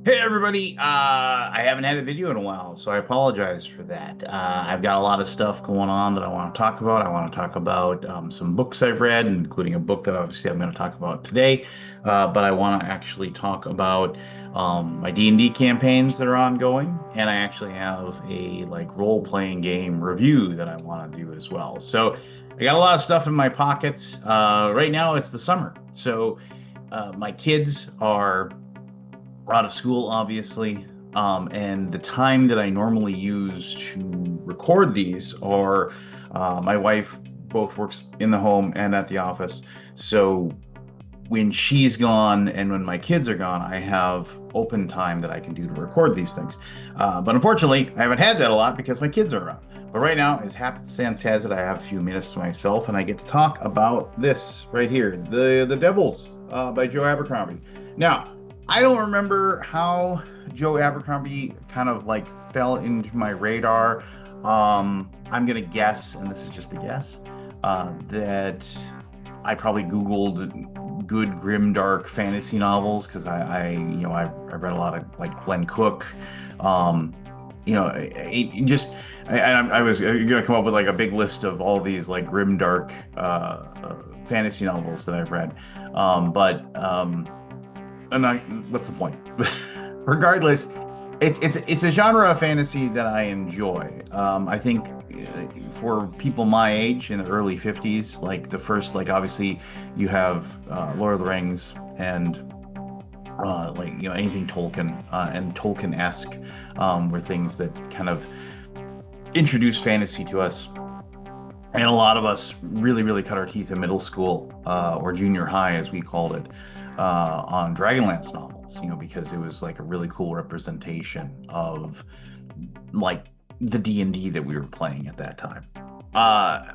Hey everybody, I haven't had a video in a while, so I apologize for that. I've got a lot of stuff going on that I want to talk about. I want to talk about some books I've read, including a book that obviously I'm going to talk about today. But I want to actually talk about my D&D campaigns that are ongoing, and I actually have a role-playing game review that I want to do as well. So I got a lot of stuff in my pockets. Right now it's the summer, so my kids are out of school, obviously, and the time that I normally use to record these are my wife both works in the home and at the office. So when she's gone and when my kids are gone, I have open time that I can do to record these things. But unfortunately, I haven't had that a lot because my kids are around. But right now, as happenstance has it, I have a few minutes to myself and I get to talk about this right here, The Devils by Joe Abercrombie. Now, I don't remember how Joe Abercrombie kind of fell into my radar. I'm gonna guess, and this is just a guess, that I probably Googled good grimdark fantasy novels because I read a lot of Glenn Cook. I was gonna come up with a big list of all these grimdark fantasy novels that I've read, what's the point? Regardless, it's a genre of fantasy that I enjoy. I think for people my age in the early 50s, the first, obviously you have Lord of the Rings and anything Tolkien and Tolkien-esque were things that kind of introduced fantasy to us. And a lot of us really, really cut our teeth in middle school or junior high, as we called it, on Dragonlance novels, because it was a really cool representation of the D&D that we were playing at that time.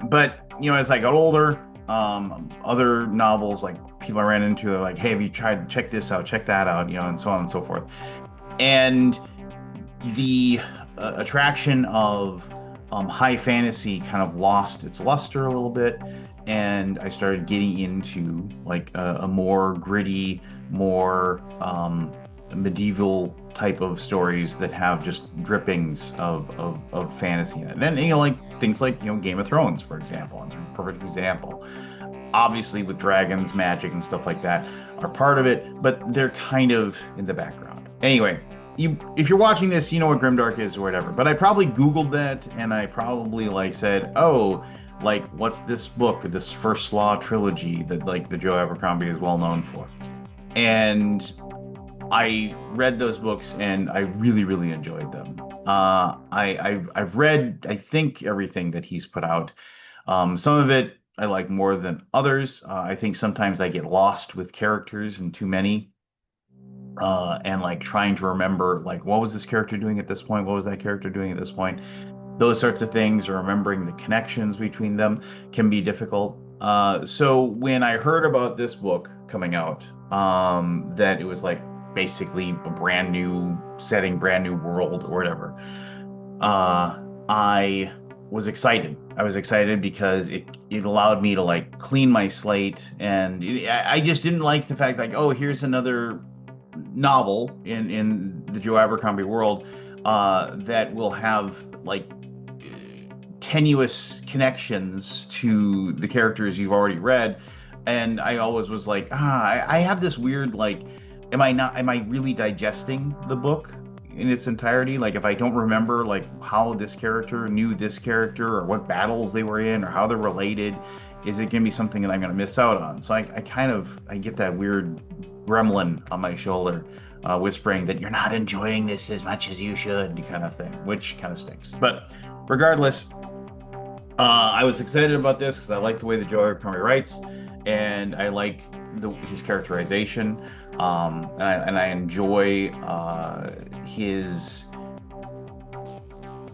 But as I got older, other novels people I ran into, they're like, hey, have you tried, check this out, check that out, and so on and so forth. And the attraction of high fantasy kind of lost its luster a little bit, and I started getting into a more gritty, more medieval type of stories that have just drippings of fantasy in it. And then things like Game of Thrones, for example, is a perfect example. Obviously, with dragons, magic, and stuff like that are part of it, but they're kind of in the background. Anyway, if you're watching this, you know what grimdark is or whatever. But I probably Googled that, and I probably said, oh, what's this book, this First Law trilogy that the Joe Abercrombie is well known for? And I read those books and I really, really enjoyed them. I've read, I think, everything that he's put out. Some of it I like more than others. I think sometimes I get lost with characters and too many. And trying to remember what was this character doing at this point? What was that character doing at this point? Those sorts of things, or remembering the connections between them, can be difficult. So when I heard about this book coming out, that it was basically a brand new setting, brand new world, or whatever, I was excited. I was excited because it allowed me to clean my slate, and I just didn't like the fact oh, here's another novel in the Joe Abercrombie world that will have tenuous connections to the characters you've already read. And I always was I have this weird am I really digesting the book in its entirety? If I don't remember how this character knew this character, or what battles they were in, or how they're related, is it gonna be something that I'm gonna miss out on? So I get that weird gremlin on my shoulder whispering that you're not enjoying this as much as you should, kind of thing, which kind of stinks. But regardless, I was excited about this because I like the way that Joe Abercrombie writes, and I like his characterization, and I enjoy his.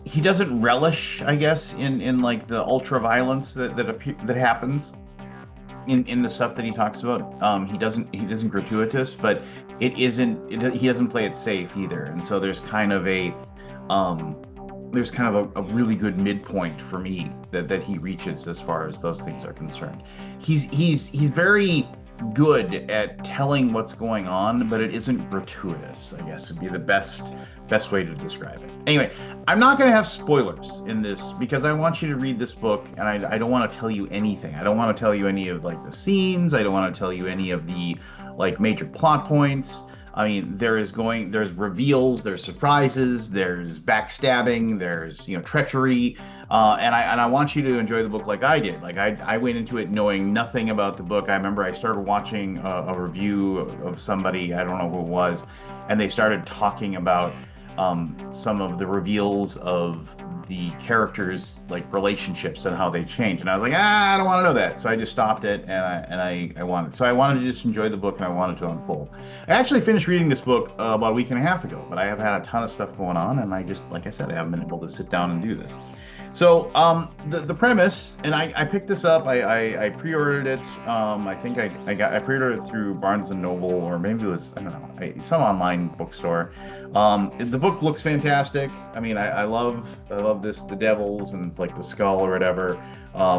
He doesn't relish, I guess, in the ultra violence that happens in the stuff that he talks about. He doesn't gratuitous, but he doesn't play it safe either, and so there's kind of a there's kind of a really good midpoint for me that he reaches as far as those things are concerned. He's very good at telling what's going on, but it isn't gratuitous, I guess would be the best way to describe it. Anyway, I'm not going to have spoilers in this because I want you to read this book, and I don't want to tell you anything. I don't want to tell you any of like the scenes. I don't want to tell you any of the like major plot points. I mean, there's reveals, there's surprises, there's backstabbing, there's treachery, and I want you to enjoy the book like I did. Like I went into it knowing nothing about the book. I remember I started watching a review of somebody, I don't know who it was, and they started talking about some of the reveals of the characters' like relationships and how they change. And I was like, I don't want to know that. So I just stopped it, and I wanted. So I wanted to just enjoy the book, and I wanted to unfold. I actually finished reading this book about a week and a half ago, but I have had a ton of stuff going on, and I just, like I said, I haven't been able to sit down and do this. So the premise, and I picked this up. I pre-ordered it. I think I pre-ordered it through Barnes and Noble, or maybe it was, I don't know, some online bookstore. The book looks fantastic. I mean, I love this, the devils and it's like the skull or whatever,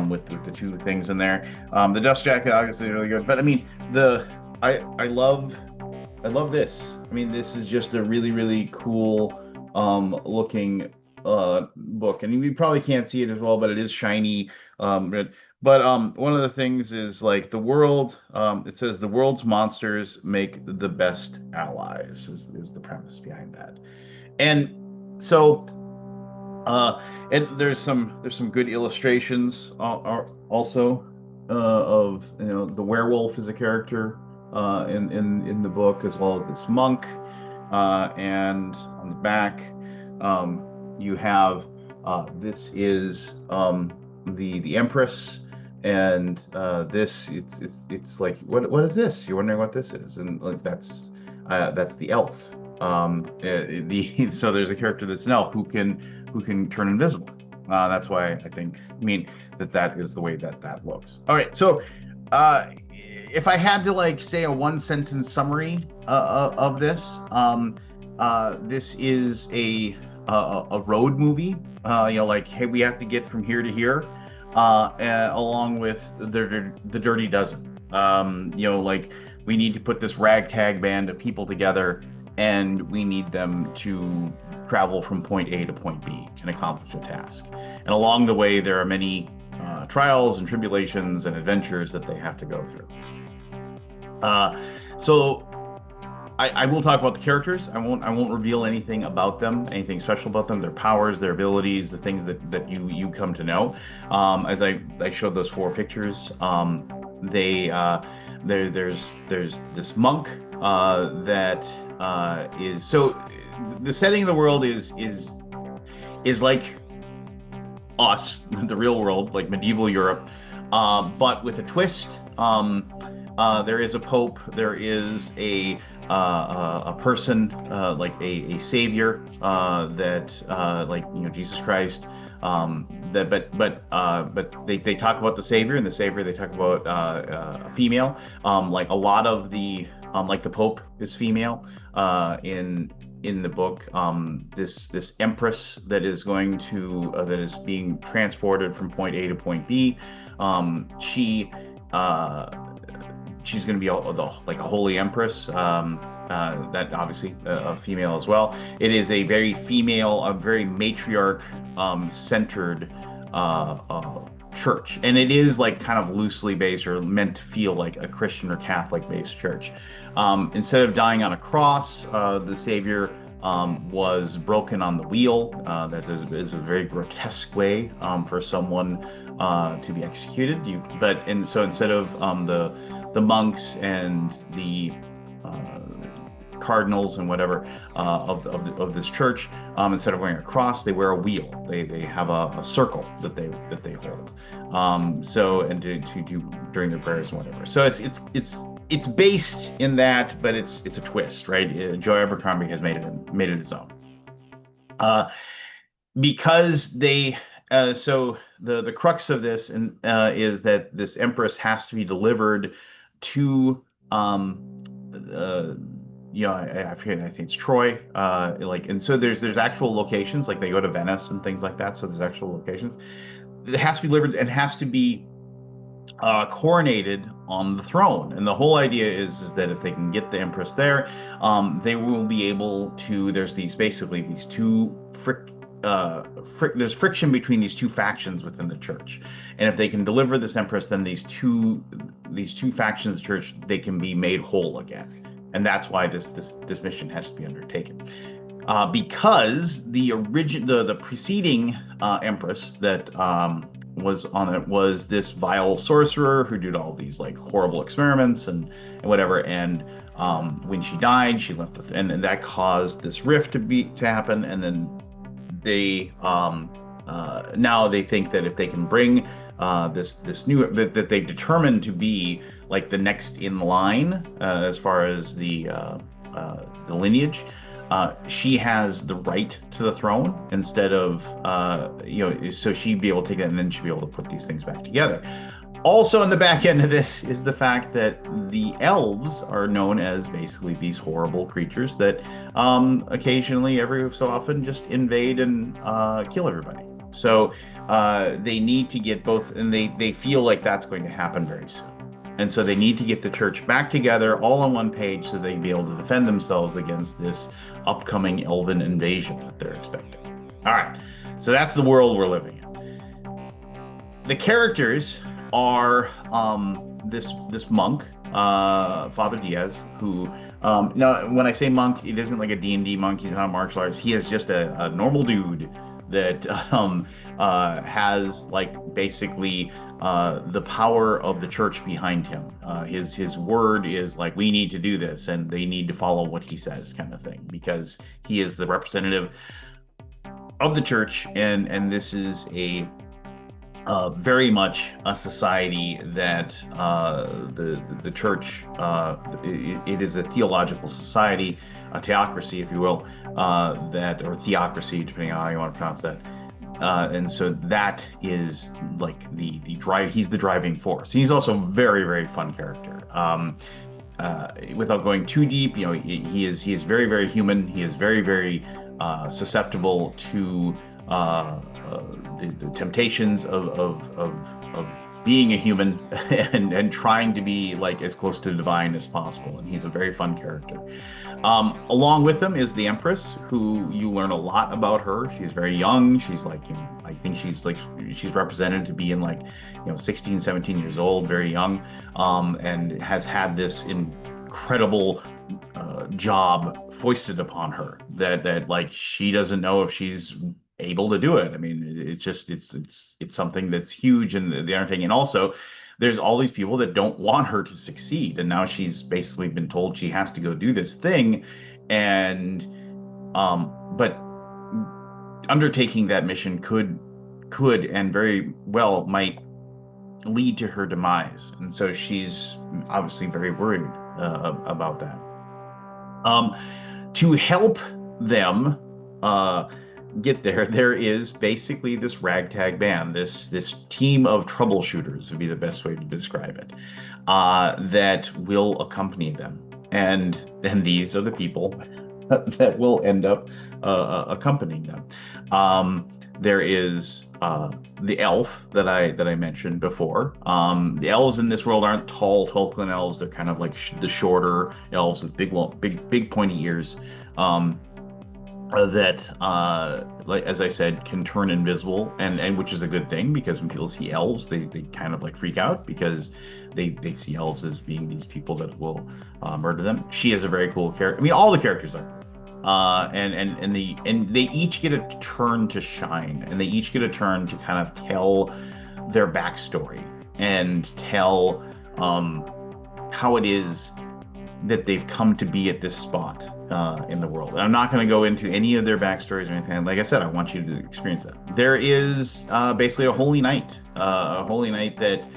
with the two things in there. The dust jacket obviously is really good, but I mean I love this. I mean, this is just a really cool looking book, and you probably can't see it as well, but it is shiny. But one of the things is like the world. It says the world's monsters make the best allies. Is the premise behind that, and so and there's some good illustrations also of the werewolf as a character in the book, as well as this monk, and on the back. You have this is the Empress, and this it's like what is this? You're wondering what this is, and like that's the elf. So there's a character that's an elf who can turn invisible. That's why I mean that is the way that looks. All right, so if I had to like say a one sentence summary of this, this is a road movie. Like, hey, we have to get from here to here, and along with the Dirty Dozen. Like we need to put this ragtag band of people together, and we need them to travel from point A to point B and accomplish a task. And along the way, there are many trials and tribulations and adventures that they have to go through. So I will talk about the characters. I won't reveal anything about them, anything special about them, their powers, their abilities, the things that you come to know. As I showed those four pictures, there's this monk that is so the setting of the world is like us, the real world, like medieval Europe, but with a twist. There is a pope. There is a person, like a savior, that like Jesus Christ. But they talk about the savior, and the savior they talk about a female. Like a lot of the like the pope is female in the book. This empress that is going to that is being transported from point A to point B. She's going to be like a holy empress, that obviously a female as well. It is a very female, a very matriarch centered church, and it is like kind of loosely based or meant to feel like a Christian or Catholic based church. Instead of dying on a cross, the Savior was broken on the wheel. That is a very grotesque way for someone to be executed. So instead of the monks and the cardinals and whatever of this church, instead of wearing a cross, they wear a wheel. They have a circle that they hold. So and to do during their prayers and whatever. So it's based in that, but it's a twist, right? Joe Abercrombie has made it his own. Because they so the crux of this is that this empress has to be delivered to I forget, I think it's Troy. Like, and so there's actual locations, like they go to Venice and things like that. So there's actual locations. It has to be delivered and has to be coronated on the throne. And the whole idea is that if they can get the Empress there, they will be able to. There's these two there's friction between these two factions within the church, and if they can deliver this Empress, then these two factions of the church, they can be made whole again. And that's why this mission has to be undertaken. Because the preceding Empress that was on it was this vile sorcerer who did all these like horrible experiments and whatever. And when she died, she left and that caused this rift to happen. And then they now they think that if they can bring this new that they've determined to be like the next in line as far as the lineage. She has the right to the throne instead of, so she'd be able to take that and then she'd be able to put these things back together. Also, in the back end of this is the fact that the elves are known as basically these horrible creatures that occasionally, every so often, just invade and kill everybody. So they need to get both, and they feel like that's going to happen very soon. And so they need to get the church back together all on one page so they can be able to defend themselves against this upcoming elven invasion that they're expecting. All right, so that's the world we're living in. The characters are this monk, Father Diaz, who now when I say monk, it isn't like a D&D monk. He's not a martial arts. He is just a normal dude that has like basically the power of the church behind him. His word is like, we need to do this, and they need to follow what he says, kind of thing, because he is the representative of the church, and this is a very much a society that the church, it is a theological society, a theocracy, if you will, or theocracy, depending on how you want to pronounce that. And so that is like the drive. He's the driving force. He's also a very, very fun character. Without going too deep, he is very, very human. He is very, very susceptible to the temptations of being a human and trying to be like as close to the divine as possible. And he's a very fun character. Along with him is the Empress, who you learn a lot about her. She's very young. She's like, I think she's represented to be in like, 16, 17 years old, very young, and has had this incredible job foisted upon her that like she doesn't know if she's able to do it. I mean, it's something that's huge in the undertaking. And also, there's all these people that don't want her to succeed, and now she's basically been told she has to go do this thing, and but undertaking that mission could and very well might lead to her demise, and so she's obviously very worried about that. To help them get there is basically this ragtag band, this team of troubleshooters would be the best way to describe it, that will accompany them, and these are the people that will end up accompanying them. There is the elf that I mentioned before. The elves in this world aren't tall Tolkien elves. They're kind of like the shorter elves with big pointy ears. That, like as I said, can turn invisible, and which is a good thing, because when people see elves, they kind of like freak out, because they see elves as being these people that will murder them. She is a very cool character. I mean, all the characters are, and they each get a turn to shine, and they each get a turn to kind of tell their backstory and tell how it is that they've come to be at this spot in the world. And I'm not going to go into any of their backstories or anything. Like I said, I want you to experience that. There is basically a holy knight that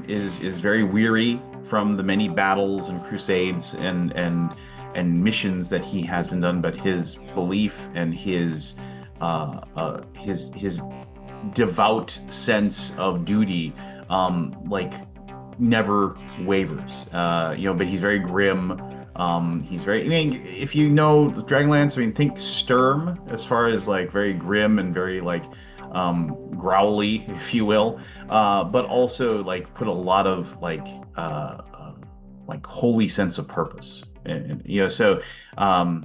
is very weary from the many battles and crusades and missions that he has been done, but his belief and his devout sense of duty like never wavers. But he's very grim, He's very, I mean, if you know Dragonlance, I mean, think Sturm as far as like very grim and very like growly, if you will, but also like put a lot of like holy sense of purpose. So um,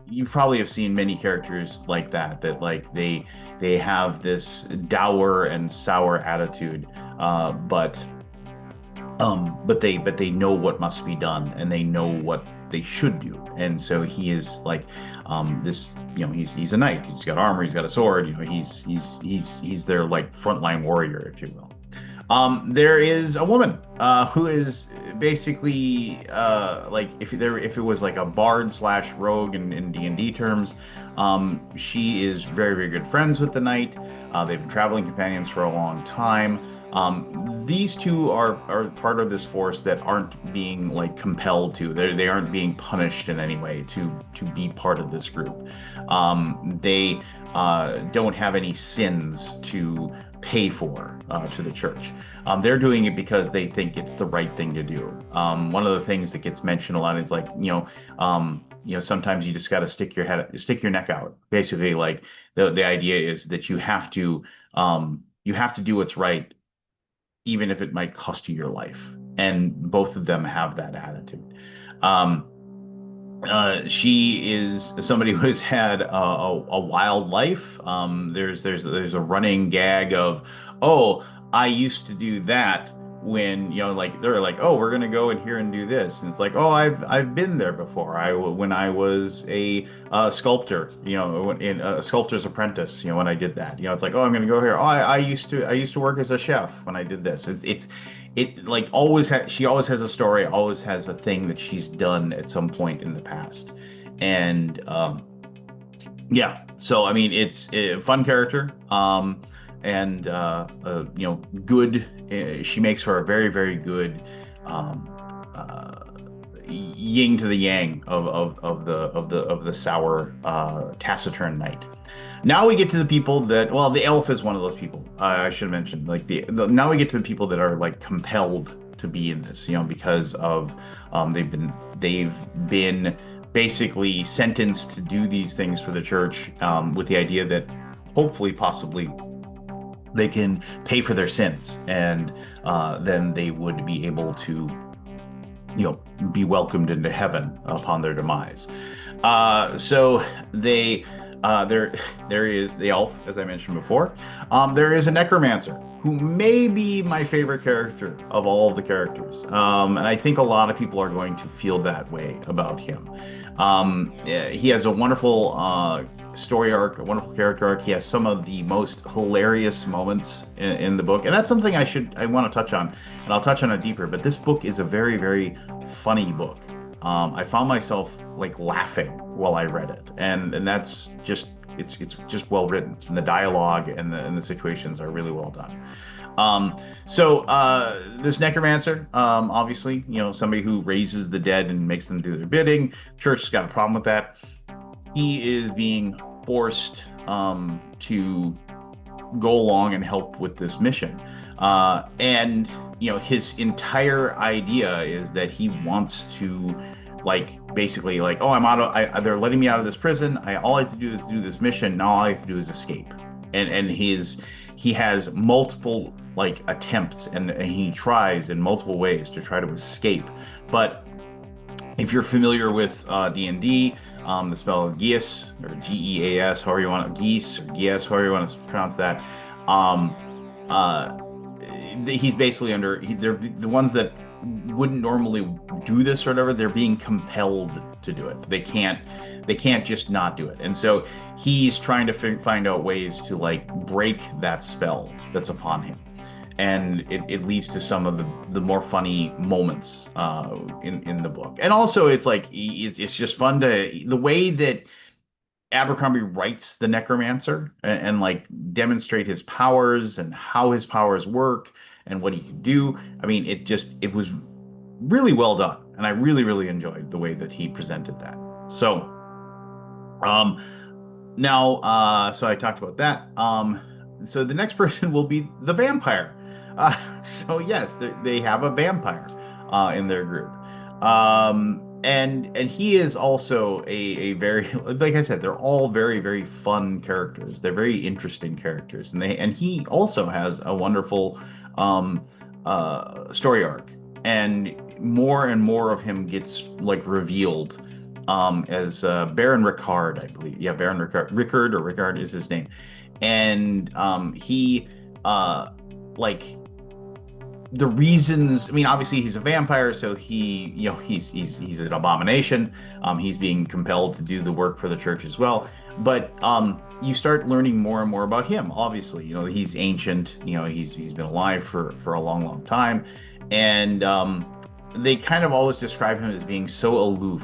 you probably have seen many characters like that, that like they have this dour and sour attitude, but they know what must be done, and they know what they should do. And so he is like this, he's a knight, he's got armor, he's got a sword, he's their like frontline warrior, if you will. There is a woman who is basically like if it was like a bard slash rogue in D&D terms. She is very, very good friends with the knight. They've been traveling companions for a long time. These two are part of this force that aren't being like compelled to. They aren't being punished in any way to be part of this group. They don't have any sins to pay for to the church. They're doing it because they think it's the right thing to do. One of the things that gets mentioned a lot is like, sometimes you just got to stick your neck out. Basically, like the idea is that you have to do what's right, even if it might cost you your life. And both of them have that attitude. Um, she is somebody who has had a wild life. There's a running gag of, oh, I used to do that when, like they're like, oh, we're gonna go in here and do this, and it's like, oh, I've been there before. When I was a sculptor, in a sculptor's apprentice, when I did that, it's like, oh, I'm gonna go here. Oh, I used to work as a chef when I did this. It like she always has a story, always has a thing that she's done at some point in the past. And yeah, so I mean, it's a fun character, and good. She makes for a very, very good um, uh, yin to the yang of the sour taciturn knight. Now we get to the people that, well, the elf is one of those people. I should have mentioned, like now we get to the people that are like compelled to be in this, because of they've been basically sentenced to do these things for the church, with the idea that hopefully, possibly, they can pay for their sins, and then they would be able to, be welcomed into heaven upon their demise. So there is the elf, as I mentioned before. There is a necromancer who may be my favorite character of all of the characters, and I think a lot of people are going to feel that way about him. He has a wonderful story arc, a wonderful character arc. He has some of the most hilarious moments in the book, and that's something I want to touch on, and I'll touch on it deeper. But this book is a very, very funny book. I found myself like laughing while I read it, and that's just it's just well written, and the dialogue and the situations are really well done. This necromancer, obviously, somebody who raises the dead and makes them do their bidding. Church's got a problem with that. He is being forced to go along and help with this mission. And his entire idea is that he wants to, like, basically, like, oh, they're letting me out of this prison. All I have to do is do this mission. Now all I have to do is escape. And he has multiple like attempts, and he tries in multiple ways to try to escape. But if you're familiar with D&D, the spell Geas, or Geas, however you want to, Geese or Geas, however you want to pronounce that, he's basically they're the ones that wouldn't normally do this or whatever. They're being compelled to do it. They can't just not do it. And so he's trying to find out ways to like break that spell that's upon him. And it leads to some of the more funny moments in the book. And also it's like it's just fun the way that Abercrombie writes the necromancer, and like demonstrate his powers and how his powers work and what he can do. I mean, it was really well done, and I really, really enjoyed the way that he presented that. So so I talked about that. So the next person will be the vampire. So yes, they have a vampire in their group. and he is also a very, like I said, they're all very fun characters. They're very interesting characters, and he also has a wonderful um story arc, and more of him gets like revealed as Baron Rickard, I believe. Yeah, Baron Rickard is his name. And he like the reasons, I mean, obviously he's a vampire, so he's an abomination. He's being compelled to do the work for the church as well. But you start learning more and more about him. Obviously, he's ancient. He's been alive for a long time, and they kind of always describe him as being so aloof.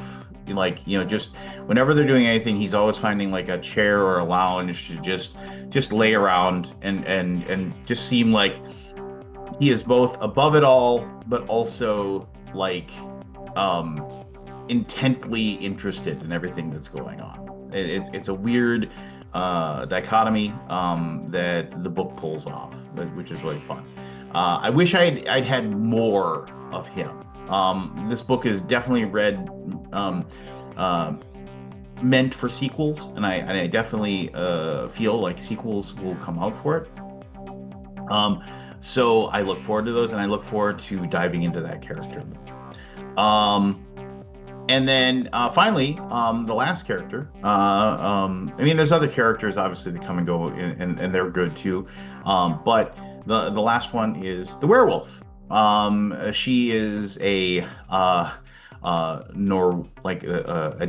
Like, just whenever they're doing anything, he's always finding like a chair or a lounge to just lay around and just seem like he is both above it all, but also like intently interested in everything that's going on. It's a weird dichotomy that the book pulls off, which is really fun. I wish I'd had more of him. This book is definitely meant for sequels, and I definitely feel like sequels will come out for it. So I look forward to those, and I look forward to diving into that character. And then finally, the last character. I mean, there's other characters obviously that come and go, and they're good too. But the last one is the werewolf. She is a a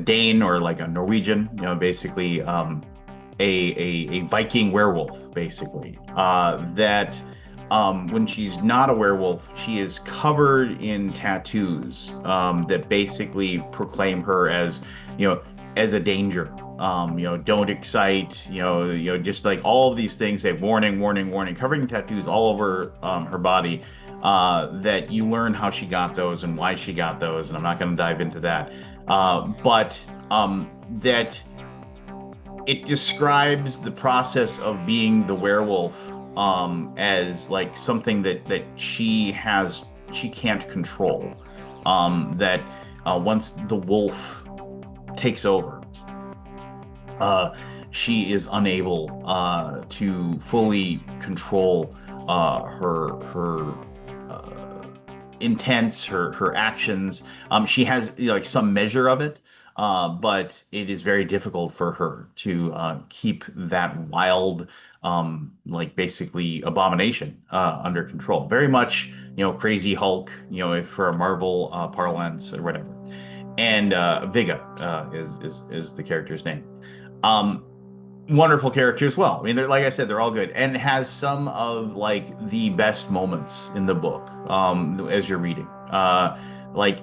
Dane, or like a Norwegian, basically a Viking werewolf, basically. That when she's not a werewolf, she is covered in tattoos that basically proclaim her as, as a danger. Don't excite, just like all of these things say warning, warning, warning, covering tattoos all over her body. That you learn how she got those and why she got those, and I'm not going to dive into that. But that it describes the process of being the werewolf as like something that she can't control. That once the wolf takes over, she is unable to fully control her intents, her actions. She has like some measure of it, but it is very difficult for her to keep that wild, like basically abomination under control. Very much, crazy Hulk, if for a Marvel parlance or whatever. And Vigga is the character's name. Wonderful character as well. I mean, like I said, they're all good, and has some of like the best moments in the book as you're reading. Like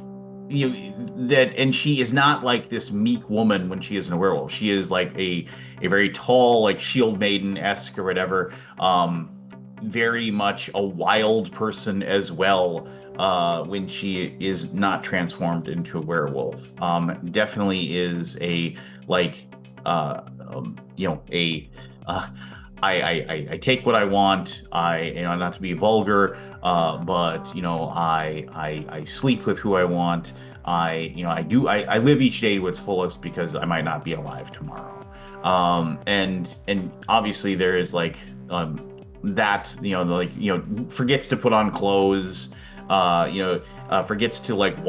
and she is not like this meek woman when she isn't a werewolf. She is like a very tall, like shield maiden-esque or whatever. Very much a wild person as well when she is not transformed into a werewolf. Definitely is a like. I take what I want. Not to be vulgar, but I sleep with who I want. I live each day to its fullest because I might not be alive tomorrow. And obviously there is like that, forgets to put on clothes, forgets to like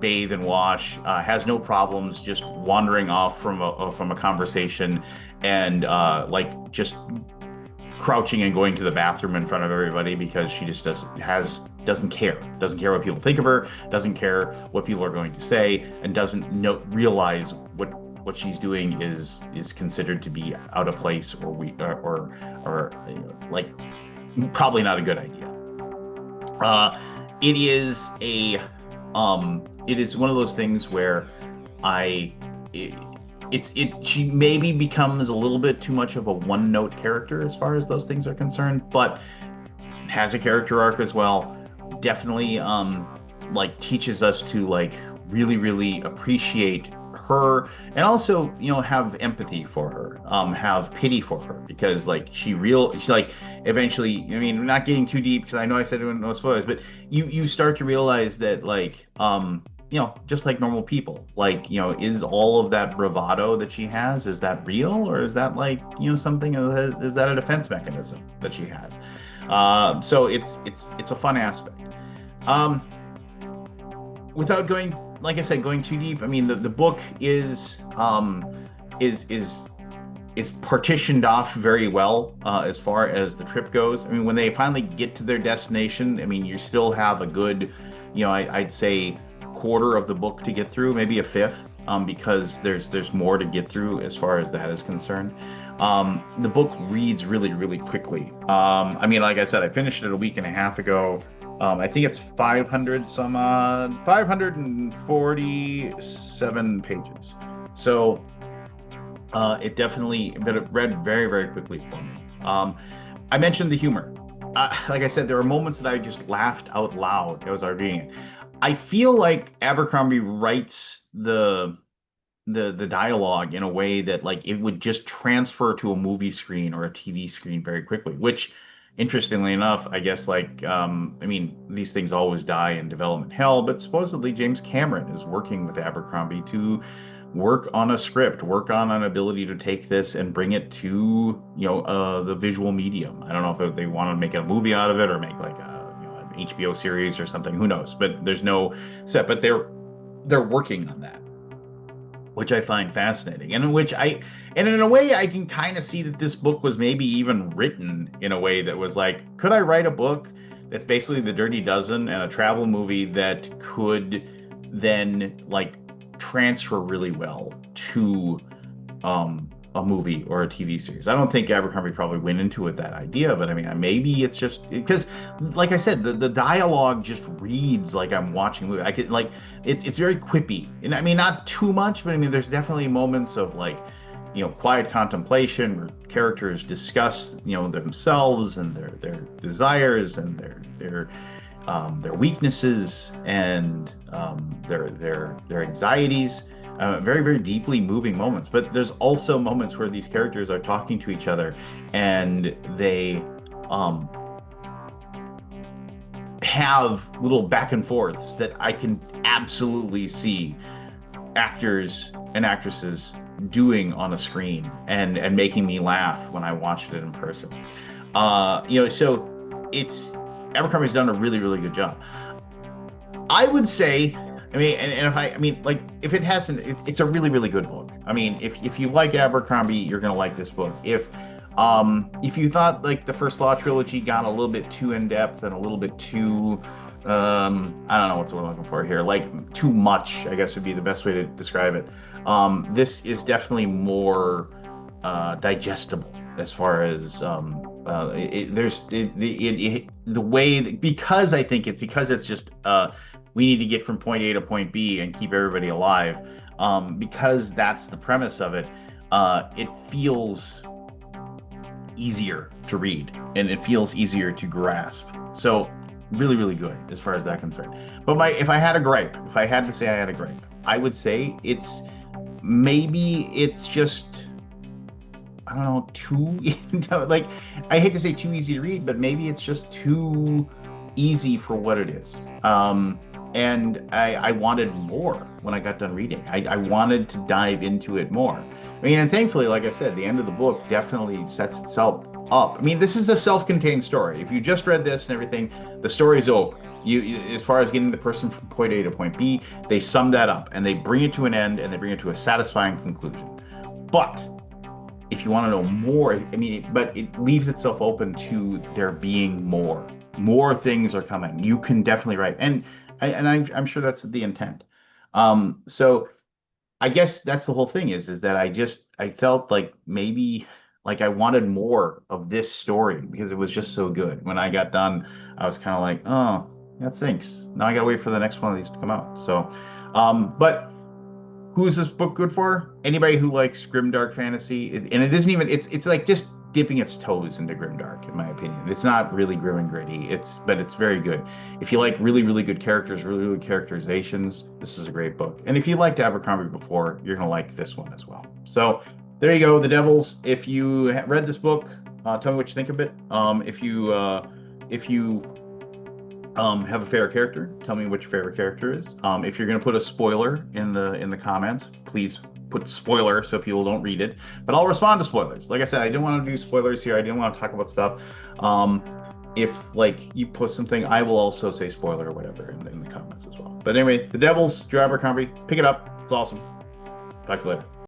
bathe and wash, has no problems just wandering off from a conversation, and like just crouching and going to the bathroom in front of everybody because she just doesn't care what people think of her, doesn't care what people are going to say, and doesn't realize what she's doing is considered to be out of place or weak or like probably not a good idea. It is one of those things where she maybe becomes a little bit too much of a one-note character as far as those things are concerned, but has a character arc as well. Definitely like teaches us to like really appreciate her, and also have empathy for her, have pity for her, because like she like eventually, I mean, not getting too deep because I know I said no spoilers, but you start to realize that like just like normal people. Like, is all of that bravado that she has, is that real, or is that like, something, is that a defense mechanism that she has? So it's a fun aspect. Um, Without going, like I said, going too deep, I mean, the book is is is partitioned off very well as far as the trip goes. I mean, when they finally get to their destination, I mean, you still have a good, I'd say quarter of the book to get through, maybe a fifth, because there's more to get through as far as that is concerned. The book reads really, really quickly. I mean, like I said, I finished it a week and a half ago. I think it's 500 some 547 pages. So it definitely, but it read very, very quickly for me. I mentioned the humor. Like I said, there are moments that I just laughed out loud as I was reading it. I feel like Abercrombie writes the dialogue in a way that like it would just transfer to a movie screen or a TV screen very quickly, which interestingly enough, I guess like I mean, these things always die in development hell, but supposedly James Cameron is working with Abercrombie to work on a script, work on an ability to take this and bring it to, the visual medium. I don't know if they want to make a movie out of it or make like an HBO series or something, who knows, but there's no set, but they're working on that, which I find fascinating, and in a way, I can kind of see that this book was maybe even written in a way that was like, could I write a book that's basically the Dirty Dozen and a travel movie that could then like transfer really well to a movie or a TV series? I don't think Abercrombie probably went into it that idea, but I mean, maybe it's just because, like I said, the dialogue just reads like I'm watching a movie. I could like it's very quippy, and I mean, not too much, but I mean, there's definitely moments of like, quiet contemplation where characters discuss, themselves and their desires and their weaknesses and their anxieties. Very, very deeply moving moments. But there's also moments where these characters are talking to each other and they have little back and forths that I can absolutely see actors and actresses doing on a screen and making me laugh when I watched it in person. So it's Abercrombie's done a really, really good job. I would say, I mean, and I mean, like, if it hasn't, it's a really, really good book. I mean, if you like Abercrombie, you're gonna like this book. If you thought like the First Law trilogy got a little bit too in depth and a little bit too, I don't know what's what I'm looking for here, like too much, I guess would be the best way to describe it. This is definitely more digestible as far as the way that, because I think because it's just we need to get from point A to point B and keep everybody alive, because that's the premise of it. It feels easier to read and it feels easier to grasp. So really, really good as far as that concerned. But if I had to say I had a gripe, I would say it's just, I don't know, too like, I hate to say too easy to read, but maybe it's just too easy for what it is. And I wanted more when I got done reading. I wanted to dive into it more. I mean, and thankfully, like I said, the end of the book definitely sets itself up. I mean, this is a self-contained story. If you just read this and everything, the story's over. You, as far as getting the person from point A to point B, they sum that up and they bring it to an end and they bring it to a satisfying conclusion. But if you want to know more, I mean, but it leaves itself open to there being more. More things are coming. You can definitely write, and I'm sure that's the intent. So I guess that's the whole thing is that I felt like maybe like I wanted more of this story because it was just so good. When I got done, I was kind of like, oh, that stinks. Now I gotta wait for the next one of these to come out. So, but who is this book good for? Anybody who likes grimdark fantasy, and it isn't even. It's like just dipping its toes into grimdark, in my opinion. It's not really grim and gritty. But it's very good. If you like really, really good characters, really, really good characterizations, this is a great book. And if you liked Abercrombie before, you're gonna like this one as well. So there you go, The Devils. If you read this book, tell me what you think of it. If you Have a favorite character. Tell me which favorite character is. If you're gonna put a spoiler in the comments, please put spoiler so people don't read it. But I'll respond to spoilers. Like I said, I didn't want to do spoilers here. I didn't want to talk about stuff. If like you post something, I will also say spoiler or whatever in the comments as well. But anyway, The Devils, Joe Abercrombie, pick it up. It's awesome. Talk to you later.